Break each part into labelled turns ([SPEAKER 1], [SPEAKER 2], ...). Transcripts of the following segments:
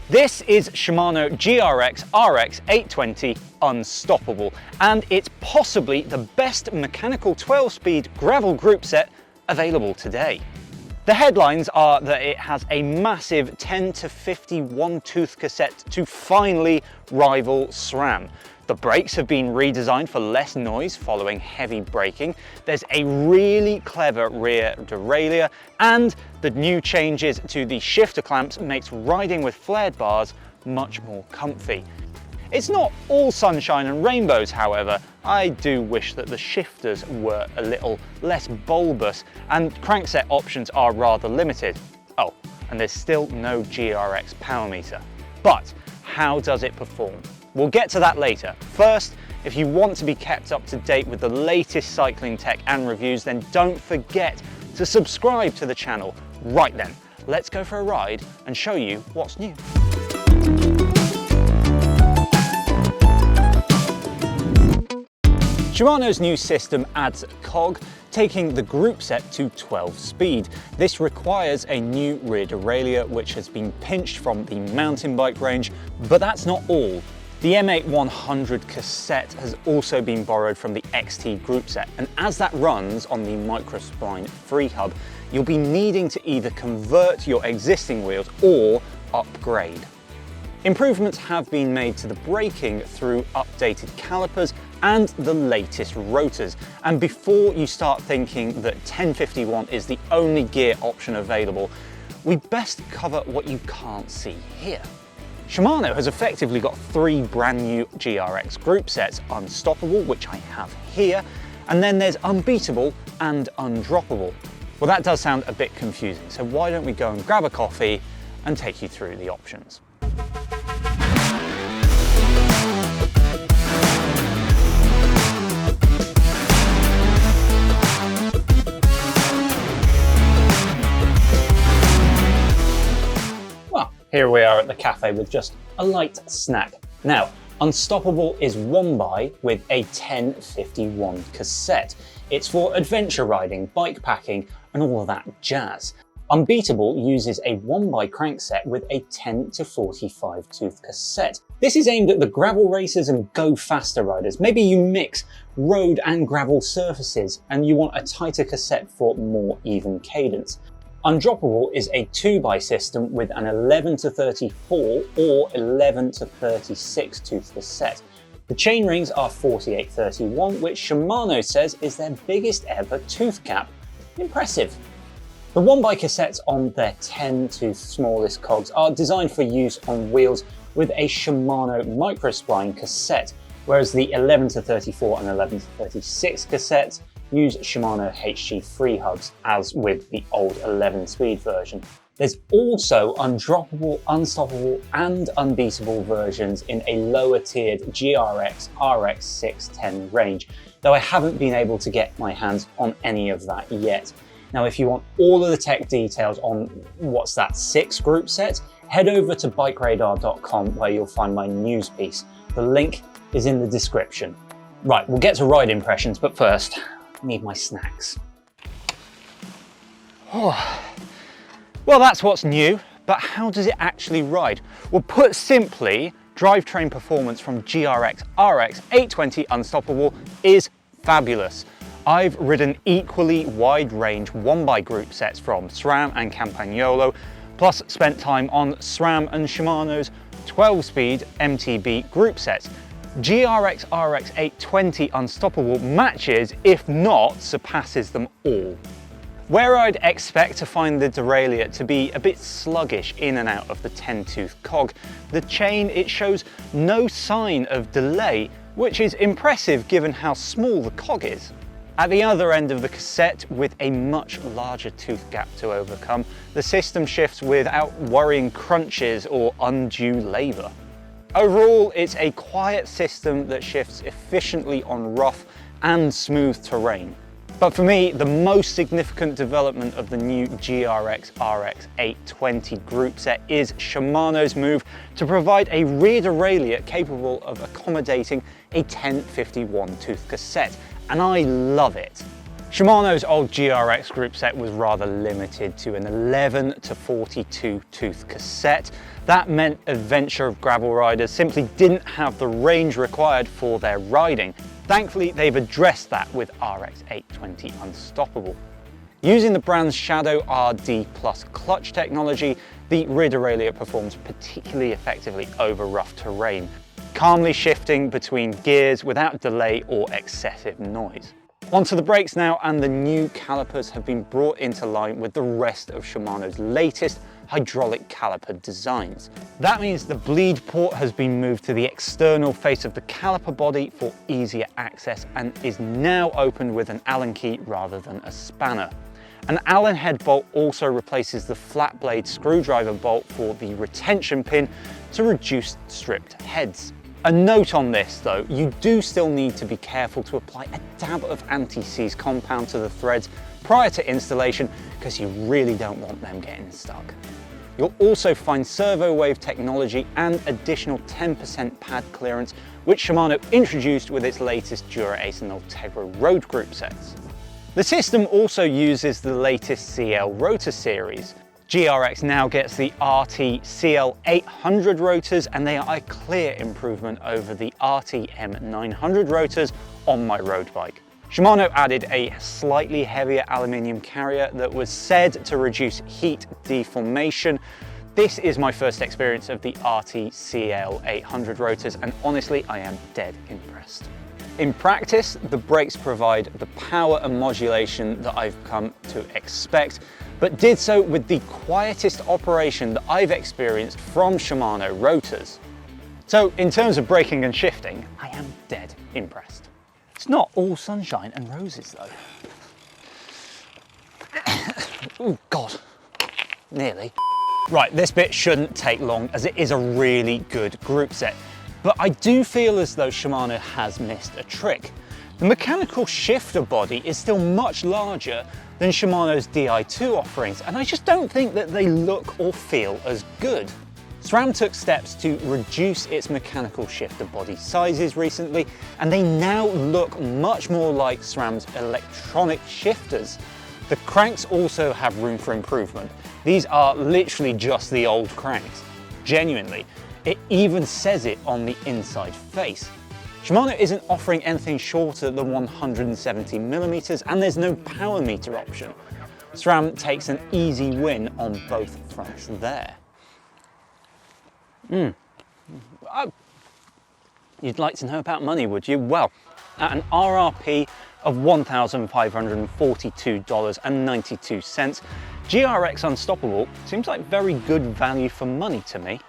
[SPEAKER 1] This is Shimano GRX RX820 Unstoppable, and it's possibly the best mechanical 12-speed gravel group set available today. The headlines are that it has a massive 10 to 51 tooth cassette to finally rival SRAM. The brakes have been redesigned for less noise following heavy braking. There's a really clever rear derailleur, and the new changes to the shifter clamps makes riding with flared bars much more comfy. It's not all sunshine and rainbows, however. I do wish that the shifters were a little less bulbous, and crankset options are rather limited. Oh, and there's still no GRX power meter. But how does it perform? We'll get to that later. First, if you want to be kept up to date with the latest cycling tech and reviews, then don't forget to subscribe to the channel. Right then, let's go for a ride and show you what's new. Shimano's new system adds a cog, taking the group set to 12 speed. This requires a new rear derailleur, which has been pinched from the mountain bike range, but that's not all. The M8-100 cassette has also been borrowed from the XT group set, and as that runs on the microspline free hub, you'll be needing to either convert your existing wheels or upgrade. Improvements have been made to the braking through updated calipers and the latest rotors. And before you start thinking that 1051 is the only gear option available, we best cover what you can't see here. Shimano has effectively got three brand new GRX group sets: Unstoppable, which I have here, and then there's Unbeatable and Undroppable. Well, that does sound a bit confusing, so why don't we go and grab a coffee and take you through the options. Here we are at the cafe with just a light snack. Now, Unstoppable is one by with a 1051 cassette. It's for adventure riding, bike packing, and all of that jazz. Unbeatable uses a 1x crankset with a 10 to 45 tooth cassette. This is aimed at the gravel racers and go faster riders. Maybe you mix road and gravel surfaces and you want a tighter cassette for more even cadence. Undroppable is a 2x system with an 11 to 34 or 11 to 36 tooth cassette. The chain rings are 4831, which Shimano says is their biggest ever tooth cap. Impressive. The 1x cassettes on their 10 tooth smallest cogs are designed for use on wheels with a Shimano microspline cassette, whereas the 11 to 34 and 11 to 36 cassettes use Shimano HG free hubs, as with the old 11-speed version. There's also Undroppable, Unstoppable and Unbeatable versions in a lower tiered GRX RX610 range, though I haven't been able to get my hands on any of that yet. Now, if you want all of the tech details on what's that 6 group set, head over to BikeRadar.com where you'll find my news piece. The link is in the description. Right, we'll get to ride impressions, but first, need my snacks. Oh. Well, that's what's new, but how does it actually ride? Well, put simply, drivetrain performance from GRX RX820 Unstoppable is fabulous. I've ridden equally wide range 1x group sets from SRAM and Campagnolo, plus spent time on SRAM and Shimano's 12-speed MTB group sets. GRX RX820 Unstoppable matches, if not surpasses them all. Where I'd expect to find the derailleur to be a bit sluggish in and out of the 10-tooth cog, the chain, it shows no sign of delay, which is impressive given how small the cog is. At the other end of the cassette, with a much larger tooth gap to overcome, the system shifts without worrying crunches or undue labour. Overall, it's a quiet system that shifts efficiently on rough and smooth terrain. But for me, the most significant development of the new GRX RX820 group set is Shimano's move to provide a rear derailleur capable of accommodating a 1051 tooth cassette, and I love it. Shimano's old GRX group set was rather limited to an 11 to 42 tooth cassette. That meant adventure gravel riders simply didn't have the range required for their riding. Thankfully, they've addressed that with RX820 Unstoppable. Using the brand's Shadow RD Plus clutch technology, the rear derailleur performs particularly effectively over rough terrain, calmly shifting between gears without delay or excessive noise. Onto the brakes now, and the new calipers have been brought into line with the rest of Shimano's latest hydraulic caliper designs. That means the bleed port has been moved to the external face of the caliper body for easier access and is now opened with an Allen key rather than a spanner. An Allen head bolt also replaces the flat blade screwdriver bolt for the retention pin to reduce stripped heads. A note on this though, you do still need to be careful to apply a dab of anti-seize compound to the threads prior to installation, because you really don't want them getting stuck. You'll also find servo wave technology and additional 10% pad clearance, which Shimano introduced with its latest Dura Ace and Ultegra road group sets. The system also uses the latest CL rotor series. GRX now gets the RT CL800 rotors, and they are a clear improvement over the RT M900 rotors on my road bike. Shimano added a slightly heavier aluminium carrier that was said to reduce heat deformation. This is my first experience of the RT CL800 rotors, and honestly, I am dead impressed. In practice, the brakes provide the power and modulation that I've come to expect, but did so with the quietest operation that I've experienced from Shimano rotors. So in terms of braking and shifting, I am dead impressed. It's not all sunshine and roses though. Oh God, nearly. Right, this bit shouldn't take long as it is a really good group set, but I do feel as though Shimano has missed a trick. The mechanical shifter body is still much larger than Shimano's Di2 offerings, and I just don't think that they look or feel as good. SRAM took steps to reduce its mechanical shifter body sizes recently, and they now look much more like SRAM's electronic shifters. The cranks also have room for improvement. These are literally just the old cranks. Genuinely, it even says it on the inside face. Shimano isn't offering anything shorter than 170mm, and there's no power meter option. SRAM takes an easy win on both fronts there. You'd like to know about money, would you? Well, at an RRP of $1,542.92, GRX Unstoppable seems like very good value for money to me.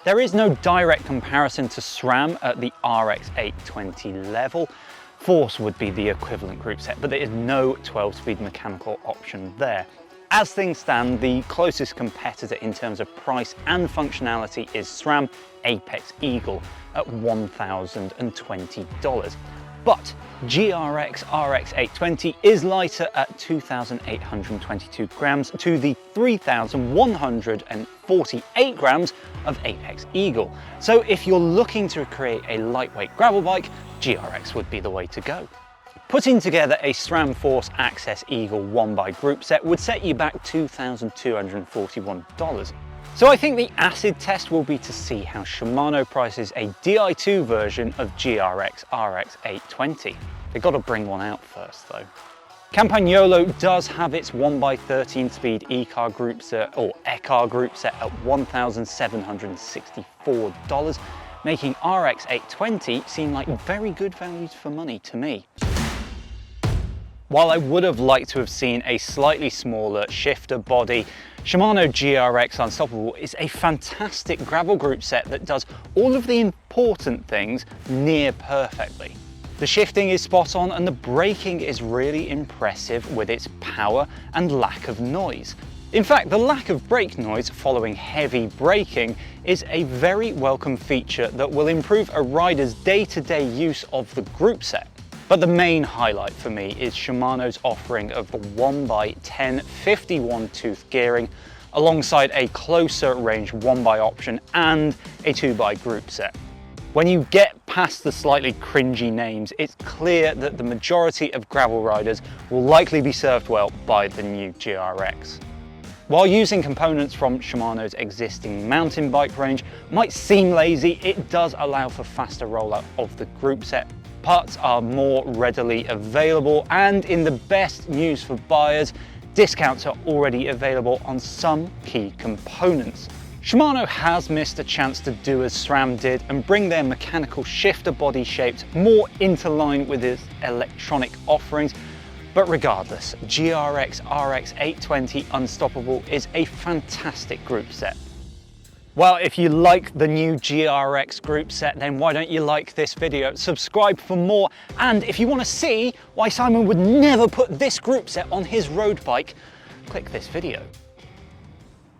[SPEAKER 1] There is no direct comparison to SRAM at the RX820 level. Force would be the equivalent group set, but there is no 12-speed mechanical option there. As things stand, the closest competitor in terms of price and functionality is SRAM Apex Eagle at $1,020. But GRX RX820 is lighter at 2,822 grams to the 3,148 grams of Apex Eagle. So if you're looking to create a lightweight gravel bike, GRX would be the way to go. Putting together a SRAM Force Access Eagle 1x group set would set you back $2,241. So I think the acid test will be to see how Shimano prices a Di2 version of GRX RX820. They've got to bring one out first though. Campagnolo does have its 1x13 speed E-car group set, or E-car group set, at $1,764, making RX820 seem like very good values for money to me. While I would have liked to have seen a slightly smaller shifter body, Shimano GRX Unstoppable is a fantastic gravel group set that does all of the important things near perfectly. The shifting is spot on and the braking is really impressive with its power and lack of noise. In fact, the lack of brake noise following heavy braking is a very welcome feature that will improve a rider's day-to-day use of the group set. But the main highlight for me is Shimano's offering of the 1x10 51 tooth gearing alongside a closer range 1x option and a 2x group set. When you get past the slightly cringy names, it's clear that the majority of gravel riders will likely be served well by the new GRX. While using components from Shimano's existing mountain bike range might seem lazy, it does allow for faster rollout of the Groupset. Parts are more readily available, and in the best news for buyers, discounts are already available on some key components. Shimano has missed a chance to do as SRAM did and bring their mechanical shifter body shapes more into line with its electronic offerings. But regardless, GRX RX820 Unstoppable is a fantastic group set. Well, if you like the new GRX group set, then why don't you like this video, subscribe for more, and if you want to see why Simon would never put this group set on his road bike, click this video.